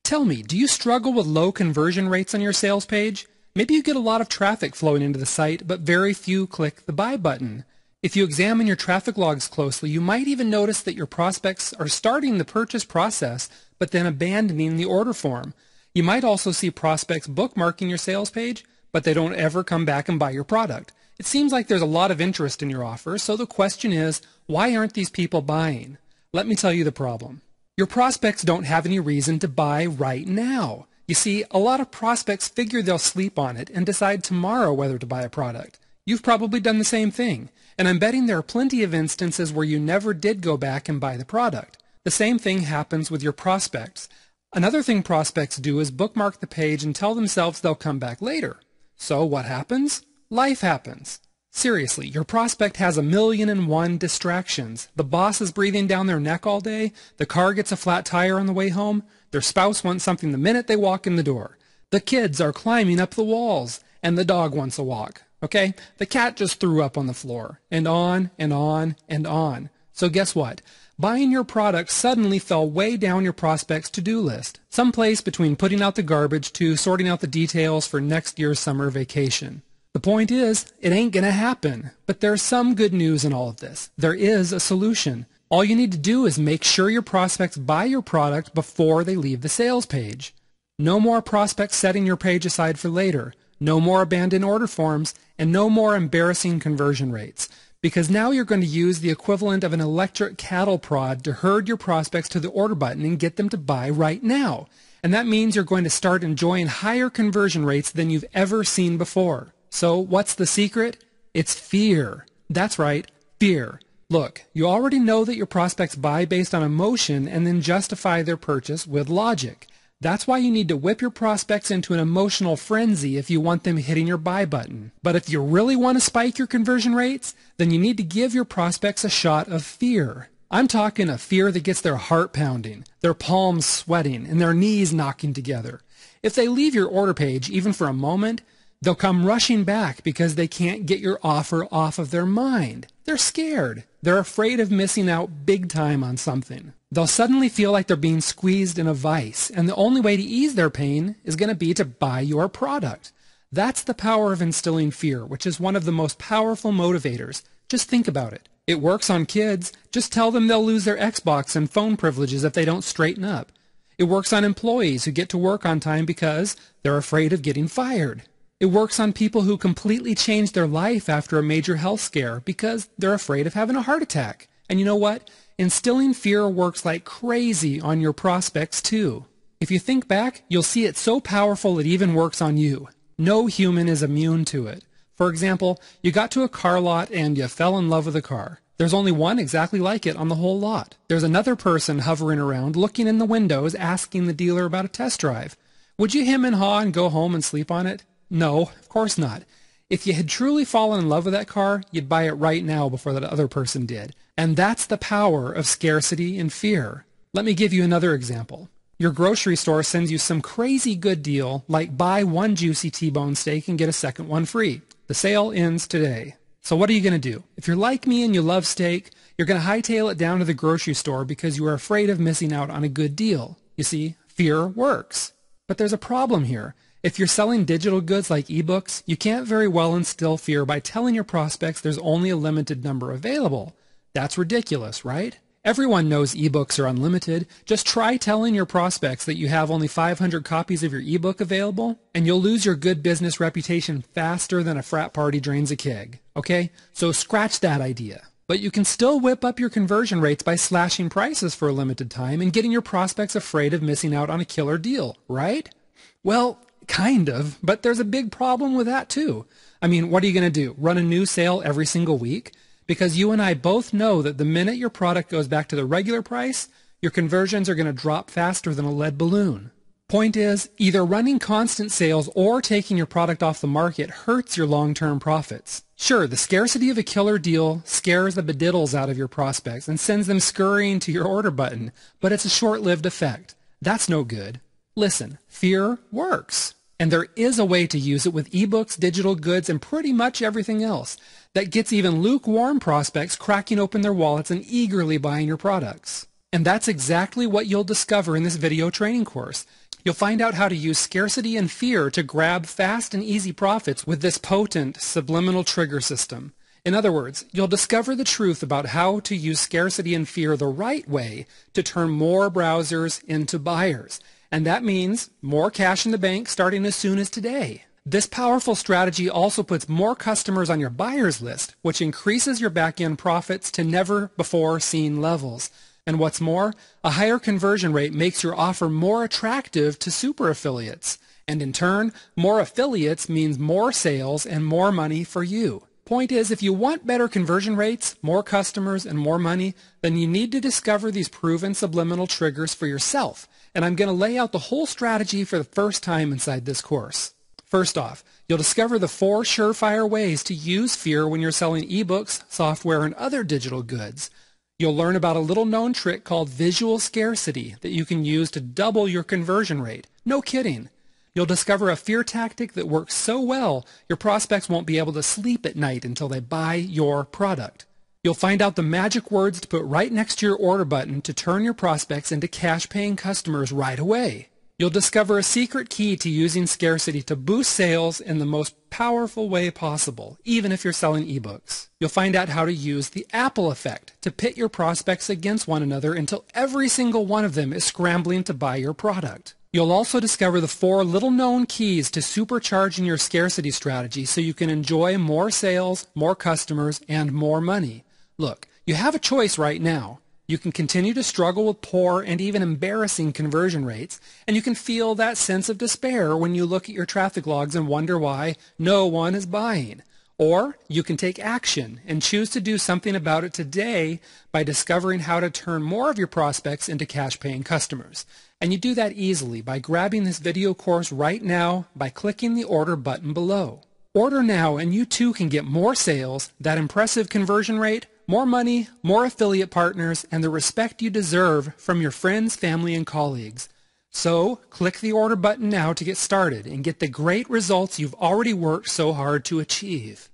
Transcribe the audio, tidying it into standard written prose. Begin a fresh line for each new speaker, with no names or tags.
Tell me, do you struggle with low conversion rates on your sales page? Maybe you get a lot of traffic flowing into the site, but very few click the buy button. If you examine your traffic logs closely, you might even notice that your prospects are starting the purchase process, but then abandoning the order form. You might also see prospects bookmarking your sales page, but they don't ever come back and buy your product. It seems like there's a lot of interest in your offer, so the question is, why aren't these people buying? Let me tell you the problem. Your prospects don't have any reason to buy right now. You see, a lot of prospects figure they'll sleep on it and decide tomorrow whether to buy a product. You've probably done the same thing, and I'm betting there are plenty of instances where you never did go back and buy the product. The same thing happens with your prospects. Another thing prospects do is bookmark the page and tell themselves they'll come back later. So what happens? Life happens. Seriously, your prospect has 1,000,001 distractions. The boss is breathing down their neck all day, the car gets a flat tire on the way home, their spouse wants something the minute they walk in the door, the kids are climbing up the walls, and the dog wants a walk. Okay? The cat just threw up on the floor, and on and on and on. So guess what? Buying your product suddenly fell way down your prospect's to-do list, someplace between putting out the garbage to sorting out the details for next year's summer vacation. The point is, it ain't gonna happen. But there's some good news in all of this. There is a solution. All you need to do is make sure your prospects buy your product before they leave the sales page. No more prospects setting your page aside for later. No more abandoned order forms, and no more embarrassing conversion rates. Because now you're going to use the equivalent of an electric cattle prod to herd your prospects to the order button and get them to buy right now. And that means you're going to start enjoying higher conversion rates than you've ever seen before. So what's the secret? It's fear. That's right, fear. Look, you already know that your prospects buy based on emotion and then justify their purchase with logic. That's why you need to whip your prospects into an emotional frenzy if you want them hitting your buy button. But if you really want to spike your conversion rates, then you need to give your prospects a shot of fear. I'm talking a fear that gets their heart pounding, their palms sweating, and their knees knocking together. If they leave your order page even for a moment, they'll come rushing back because they can't get your offer off of their mind. They're scared. They're afraid of missing out big time on something. They'll suddenly feel like they're being squeezed in a vice, and the only way to ease their pain is going to be to buy your product. That's the power of instilling fear, which is one of the most powerful motivators. Just think about it. It works on kids. Just tell them they'll lose their Xbox and phone privileges if they don't straighten up. It works on employees who get to work on time because they're afraid of getting fired. It works on people who completely change their life after a major health scare because they're afraid of having a heart attack. And you know what? Instilling fear works like crazy on your prospects too. If you think back, you'll see it's so powerful it even works on you. No human is immune to it. For example, you got to a car lot and you fell in love with a car. There's only one exactly like it on the whole lot. There's another person hovering around looking in the windows asking the dealer about a test drive. Would you hem and haw and go home and sleep on it? No, of course not. If you had truly fallen in love with that car, you'd buy it right now before that other person did. And that's the power of scarcity and fear. Let me give you another example. Your grocery store sends you some crazy good deal, like buy one juicy T-bone steak and get a second one free. The sale ends today. So what are you going to do? If you're like me and you love steak, you're going to hightail it down to the grocery store because you are afraid of missing out on a good deal. You see, fear works. But there's a problem here. If you're selling digital goods like ebooks, you can't very well instill fear by telling your prospects there's only a limited number available. That's ridiculous, right? Everyone knows ebooks are unlimited. Just try telling your prospects that you have only 500 copies of your ebook available, and you'll lose your good business reputation faster than a frat party drains a keg. Okay? So scratch that idea. But you can still whip up your conversion rates by slashing prices for a limited time and getting your prospects afraid of missing out on a killer deal, right? Well, kind of, but there's a big problem with that too. I mean, what are you going to do? Run a new sale every single week? Because you and I both know that the minute your product goes back to the regular price, your conversions are going to drop faster than a lead balloon. Point is, either running constant sales or taking your product off the market hurts your long-term profits. Sure, the scarcity of a killer deal scares the bediddles out of your prospects and sends them scurrying to your order button, but it's a short-lived effect. That's no good. Listen, fear works. And there is a way to use it with ebooks, digital goods, and pretty much everything else that gets even lukewarm prospects cracking open their wallets and eagerly buying your products. And that's exactly what you'll discover in this video training course. You'll find out how to use scarcity and fear to grab fast and easy profits with this potent subliminal trigger system. In other words, you'll discover the truth about how to use scarcity and fear the right way to turn more browsers into buyers. And that means more cash in the bank starting as soon as today. This powerful strategy also puts more customers on your buyers list, which increases your back-end profits to never-before-seen levels. And what's more, a higher conversion rate makes your offer more attractive to super affiliates. And in turn, more affiliates means more sales and more money for you. Point is, if you want better conversion rates, more customers, and more money, then you need to discover these proven subliminal triggers for yourself. And I'm going to lay out the whole strategy for the first time inside this course. First off, you'll discover the 4 surefire ways to use fear when you're selling ebooks, software, and other digital goods. You'll learn about a little-known trick called visual scarcity that you can use to double your conversion rate. No kidding. You'll discover a fear tactic that works so well, your prospects won't be able to sleep at night until they buy your product. You'll find out the magic words to put right next to your order button to turn your prospects into cash-paying customers right away. You'll discover a secret key to using scarcity to boost sales in the most powerful way possible, even if you're selling ebooks. You'll find out how to use the Apple effect to pit your prospects against one another until every single one of them is scrambling to buy your product. You'll also discover the 4 little-known keys to supercharging your scarcity strategy so you can enjoy more sales, more customers, and more money. Look, you have a choice right now. You can continue to struggle with poor and even embarrassing conversion rates, and you can feel that sense of despair when you look at your traffic logs and wonder why no one is buying. Or you can take action and choose to do something about it today by discovering how to turn more of your prospects into cash-paying customers. And you do that easily by grabbing this video course right now by clicking the order button below. Order now and you too can get more sales, that impressive conversion rate, more money, more affiliate partners, and the respect you deserve from your friends, family, and colleagues. So, click the order button now to get started and get the great results you've already worked so hard to achieve.